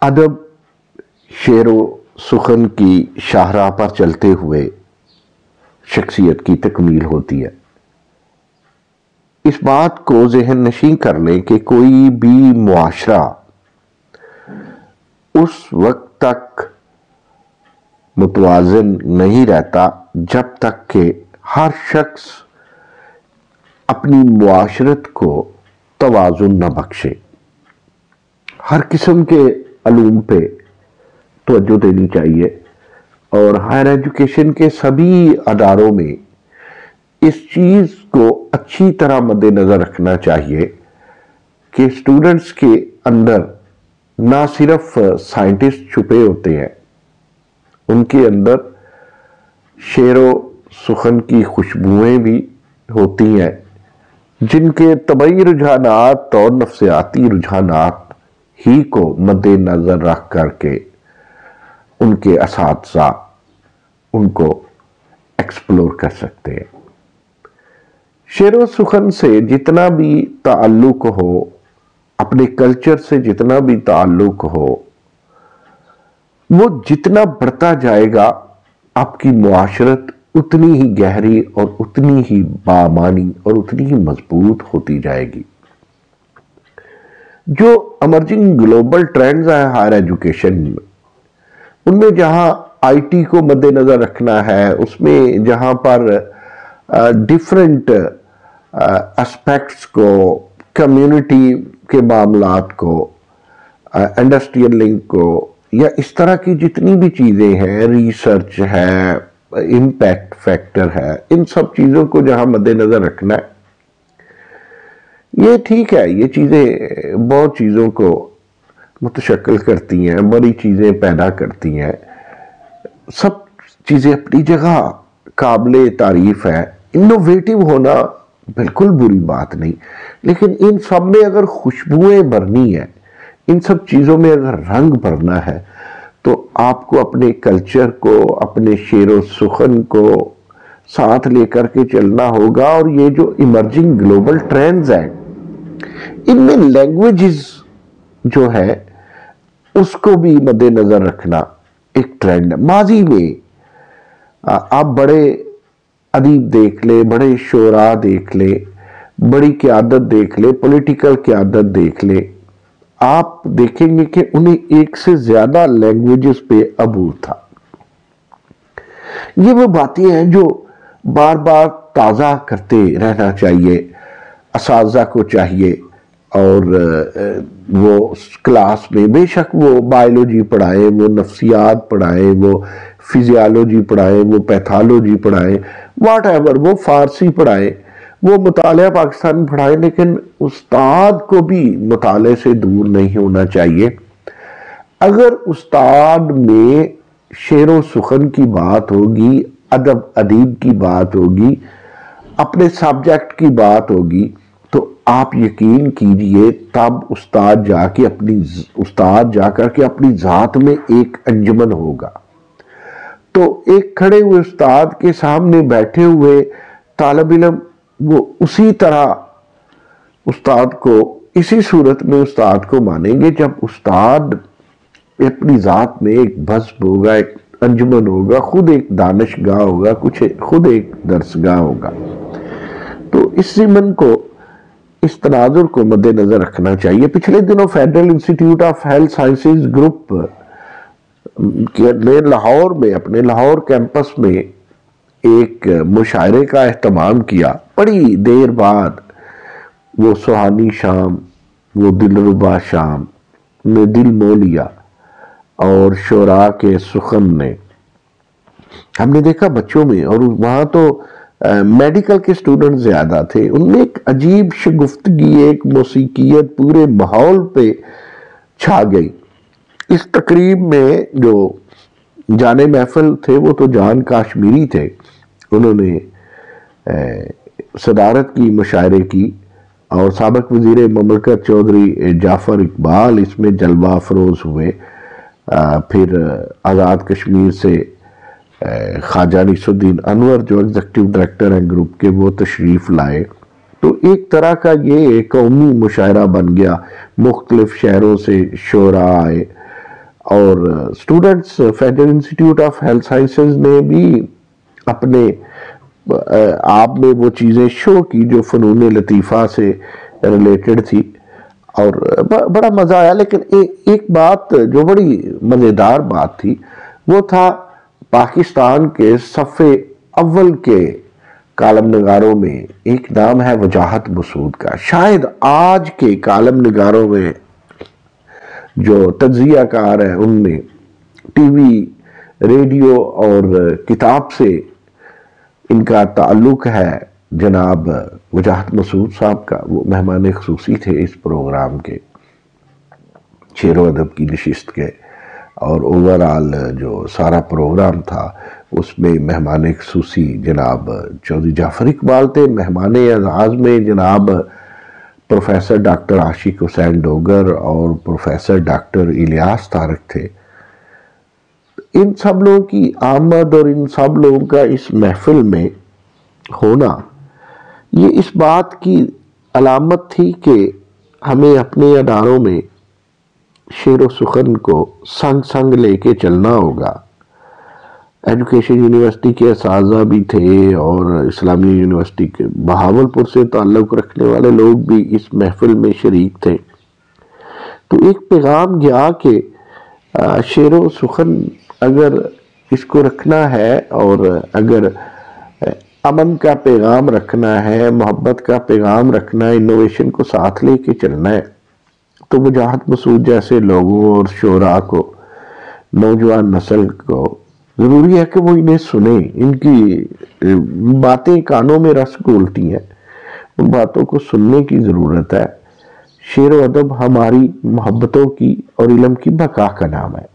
ادب شعر و سخن کی شاہراہ پر چلتے ہوئے شخصیت کی تکمیل ہوتی ہے۔ اس بات کو ذہن نشین کر لیں کہ کوئی بھی معاشرہ اس وقت تک متوازن نہیں رہتا جب تک کہ ہر شخص اپنی معاشرت کو توازن نہ بخشے۔ ہر قسم کے علوم پہ توجہ دینی چاہیے اور ہائر ایجوکیشن کے سبھی اداروں میں اس چیز کو اچھی طرح مد نظر رکھنا چاہیے کہ اسٹوڈنٹس کے اندر نہ صرف سائنٹسٹ چھپے ہوتے ہیں، ان کے اندر شعر و سخن کی خوشبوئیں بھی ہوتی ہیں جن کے طبعی رجحانات اور نفسیاتی رجحانات ہی کو مد نظر رکھ کر کے ان کے اساتذہ ان کو ایکسپلور کر سکتے ہیں۔ شعر و سخن سے جتنا بھی تعلق ہو، اپنے کلچر سے جتنا بھی تعلق ہو، وہ جتنا بڑھتا جائے گا آپ کی معاشرت اتنی ہی گہری اور اتنی ہی بامانی اور اتنی ہی مضبوط ہوتی جائے گی۔ جو امرجنگ گلوبل ٹرینڈز ہیں ہائر ایجوکیشن میں، ان میں جہاں آئی ٹی کو مد نظر رکھنا ہے، اس میں جہاں پر ڈیفرنٹ اسپیکٹس کو، کمیونٹی کے معاملات کو، انڈسٹریل لنک کو، یا اس طرح کی جتنی بھی چیزیں ہیں، ریسرچ ہے، امپیکٹ فیکٹر ہے، ان سب چیزوں کو جہاں مد نظر رکھنا ہے، یہ ٹھیک ہے، یہ چیزیں بہت چیزوں کو متشکل کرتی ہیں، بڑی چیزیں پیدا کرتی ہیں، سب چیزیں اپنی جگہ قابل تعریف ہے۔ انوویٹو ہونا بالکل بری بات نہیں، لیکن ان سب میں اگر خوشبوئیں بھرنی ہیں، ان سب چیزوں میں اگر رنگ بھرنا ہے تو آپ کو اپنے کلچر کو، اپنے شعر و سخن کو ساتھ لے کر کے چلنا ہوگا۔ اور یہ جو ایمرجنگ گلوبل ٹرینڈز ہیں، ان میں لینگویجز جو ہے اس کو بھی مد نظر رکھنا ایک ٹرینڈ ہے۔ ماضی میں آپ بڑے ادیب دیکھ لیں، بڑے شعراء دیکھ لیں، بڑی قیادت دیکھ لیں، پولیٹیکل قیادت دیکھ لیں، آپ دیکھیں گے کہ انہیں ایک سے زیادہ لینگویجز پہ عبور تھا۔ یہ وہ باتیں ہیں جو بار بار تازہ کرتے رہنا چاہیے، اساتذہ کو چاہیے، اور وہ کلاس میں بے شک وہ بائیولوجی پڑھائیں، وہ نفسیات پڑھائیں، وہ فزیالوجی پڑھائیں، وہ پیتھالوجی پڑھائیں، واٹ ایور، وہ فارسی پڑھائیں، وہ مطالعہ پاکستان پڑھائیں، لیکن استاد کو بھی مطالعے سے دور نہیں ہونا چاہیے۔ اگر استاد میں شعر و سخن کی بات ہوگی، ادیب کی بات ہوگی، اپنے سبجیکٹ کی بات ہوگی، تو آپ یقین کیجئے تب استاد جا کر کے اپنی ذات میں ایک انجمن ہوگا۔ تو ایک کھڑے ہوئے استاد کے سامنے بیٹھے ہوئے طالب علم وہ اسی طرح استاد کو، اسی صورت میں استاد کو مانیں گے جب استاد اپنی ذات میں ایک بزم ہوگا، ایک انجمن ہوگا، خود ایک دانشگاہ ہوگا، خود ایک درسگاہ ہوگا۔ تو اس ضمن کو، اس تناظر کو مد نظر رکھنا چاہیے۔ پچھلے دنوں federal institute of health sciences group نے لاہور میں، اپنے لاہور کیمپس میں ایک مشاعرے کا اہتمام کیا۔ بڑی دیر بعد وہ سہانی شام، وہ دلربا شام نے دل مو لیا، اور شعراء کے سخن نے، ہم نے دیکھا بچوں میں، اور وہاں تو میڈیکل کے اسٹوڈنٹ زیادہ تھے، ان میں ایک عجیب شگفتگی، ایک موسیقیت پورے ماحول پہ چھا گئی۔ اس تقریب میں جو جانے محفل تھے وہ تو جان کاشمیری تھے، انہوں نے صدارت کی، مشاعرے کی، اور سابق وزیر مملکت چودھری جعفر اقبال اس میں جلوہ افروز ہوئے۔ پھر آزاد کشمیر سے خواجہ انیس الدین انور جو ایگزیکٹو ڈائریکٹر ہیں گروپ کے، وہ تشریف لائے۔ تو ایک طرح کا یہ قومی مشاعرہ بن گیا، مختلف شہروں سے شعراء آئے، اور students federal institute of health sciences نے بھی اپنے آپ میں وہ چیزیں شو کی جو فنون لطیفہ سے ریلیٹڈ تھی، اور بڑا مزہ آیا۔ لیکن ایک بات جو بڑی مزیدار بات تھی وہ تھا پاکستان کے صف اول کے کالم نگاروں میں ایک نام ہے وجاہت مسعود کا۔ شاید آج کے کالم نگاروں میں جو تجزیہ کار ہیں ان میں ٹی وی، ریڈیو اور کتاب سے ان کا تعلق ہے، جناب وجاہت مسعود صاحب کا وہ مہمان خصوصی تھے اس پروگرام کے، شعر و ادب کی نشست کے، اور اوورآل جو سارا پروگرام تھا اس میں مہمان خصوصی جناب چودھری جعفر اقبال تھے، مہمان اعزاز میں جناب پروفیسر ڈاکٹر عاشق حسین ڈوگر اور پروفیسر ڈاکٹر الیاس طارق تھے۔ ان سب لوگوں کی آمد اور ان سب لوگوں کا اس محفل میں ہونا یہ اس بات کی علامت تھی کہ ہمیں اپنے اداروں میں شعر و سخن کو سنگ سنگ لے کے چلنا ہوگا۔ ایجوکیشن یونیورسٹی کے اساتذہ بھی تھے اور اسلامی یونیورسٹی کے بہاولپور سے تعلق رکھنے والے لوگ بھی اس محفل میں شریک تھے۔ تو ایک پیغام گیا کہ شعر و سخن اگر اس کو رکھنا ہے اور اگر امن کا پیغام رکھنا ہے، محبت کا پیغام رکھنا ہے، انوویشن کو ساتھ لے کے چلنا ہے، تو وجاہت مسعود جیسے لوگوں اور شعراء کو، نوجوان نسل کو ضروری ہے کہ وہ انہیں سنیں۔ ان کی باتیں کانوں میں رس گھولتی ہیں، ان باتوں کو سننے کی ضرورت ہے۔ شعر و ادب ہماری محبتوں کی اور علم کی بقا کا نام ہے۔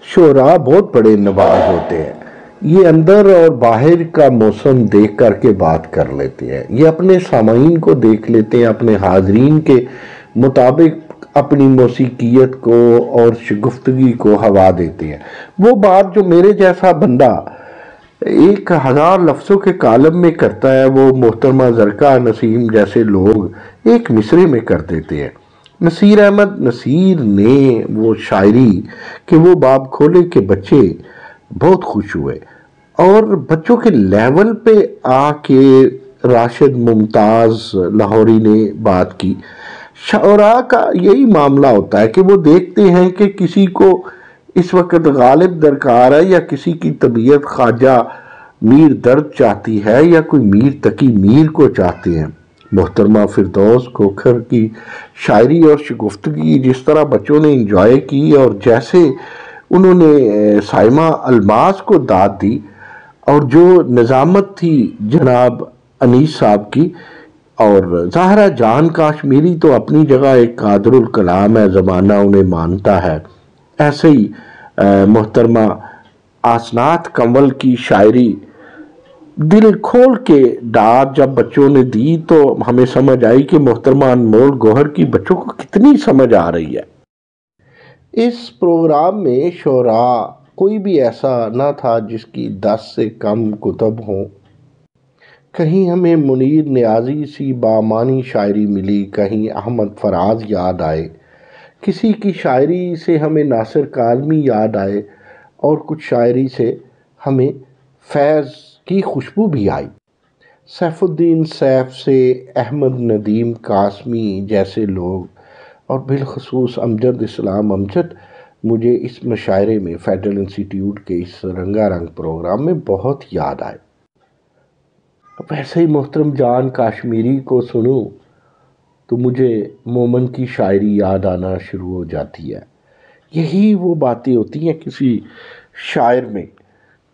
شعراء بہت بڑے نواز ہوتے ہیں، یہ اندر اور باہر کا موسم دیکھ کر کے بات کر لیتے ہیں، یہ اپنے سامعین کو دیکھ لیتے ہیں، اپنے حاضرین کے مطابق اپنی موسیقیت کو اور شگفتگی کو ہوا دیتے ہیں۔ وہ بات جو میرے جیسا بندہ 1000 لفظوں کے کالم میں کرتا ہے وہ محترمہ زرقا نسیم جیسے لوگ ایک مصرے میں کر دیتے ہیں۔ نصیر احمد نصیر نے وہ شاعری کہ وہ باب کھولے کے بچے بہت خوش ہوئے، اور بچوں کے لیول پہ آ کے راشد ممتاز لاہوری نے بات کی۔ شعراء کا یہی معاملہ ہوتا ہے کہ وہ دیکھتے ہیں کہ کسی کو اس وقت غالب درکار ہے یا کسی کی طبیعت خواجہ میر درد چاہتی ہے یا کوئی میر تقی میر کو چاہتے ہیں۔ محترمہ فردوس کھوکھر کی شاعری اور شگفتگی جس طرح بچوں نے انجوائے کی اور جیسے انہوں نے سائمہ الماس کو داد دی، اور جو نظامت تھی جناب انیس صاحب کی، اور زہرہ جان کاشمیری تو اپنی جگہ ایک قادر الکلام ہے، زمانہ انہیں مانتا ہے، ایسے ہی محترمہ آسنات کنول کی شاعری دل کھول کے داد جب بچوں نے دی تو ہمیں سمجھ آئی کہ محترمہ انمول گوہر کی بچوں کو کتنی سمجھ آ رہی ہے۔ اس پروگرام میں شعراء کوئی بھی ایسا نہ تھا جس کی 10 سے کم کتب ہوں۔ کہیں ہمیں منیر نیازی سی بامانی شاعری ملی، کہیں احمد فراز یاد آئے، کسی کی شاعری سے ہمیں ناصر کاظمی یاد آئے، اور کچھ شاعری سے ہمیں فیض کی خوشبو بھی آئی۔ سیف الدین سیف سے احمد ندیم قاسمی جیسے لوگ، اور بالخصوص امجد اسلام امجد مجھے اس مشاعرے میں فیڈرل انسٹیٹیوٹ کے اس رنگا رنگ پروگرام میں بہت یاد آئے۔ ویسے ہی محترم جان کاشمیری کو سنوں تو مجھے مومن کی شاعری یاد آنا شروع ہو جاتی ہے۔ یہی وہ باتیں ہوتی ہیں کسی شاعر میں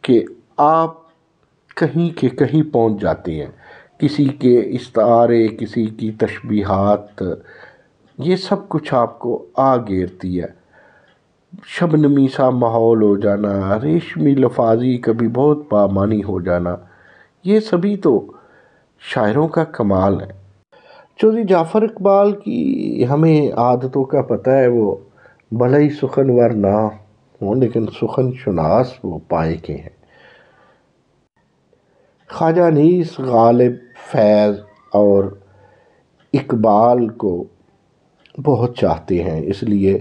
کہ آپ کہیں کے کہیں پہنچ جاتے ہیں، کسی کے استعارے، کسی کی تشبیہات، یہ سب کچھ آپ کو آ گھیرتی ہے۔ شبنمی سا ماحول ہو جانا، ریشمی لفاظی کبھی بہت بامانی ہو جانا، یہ سبھی تو شاعروں کا کمال ہے۔ چودھری جعفر اقبال کی ہمیں عادتوں کا پتہ ہے، وہ بھلے ہی سخنور نہ ہوں لیکن سخن شناس وہ پائے کے ہیں۔ خواجہ انیس، غالب، فیض اور اقبال کو بہت چاہتے ہیں، اس لیے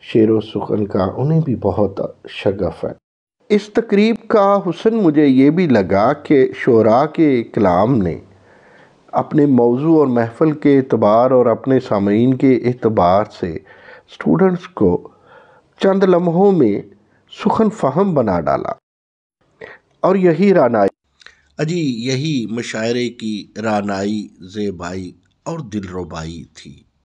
شعر و سخن کا انہیں بھی بہت شغف ہے۔ اس تقریب کا حسن مجھے یہ بھی لگا کہ شعراء کے کلام نے اپنے موضوع اور محفل کے اعتبار اور اپنے سامعین کے اعتبار سے اسٹوڈنٹس کو چند لمحوں میں سخن فہم بنا ڈالا، اور یہی یہی مشاعرے کی رعنائی، زیبائی اور دلربائی تھی۔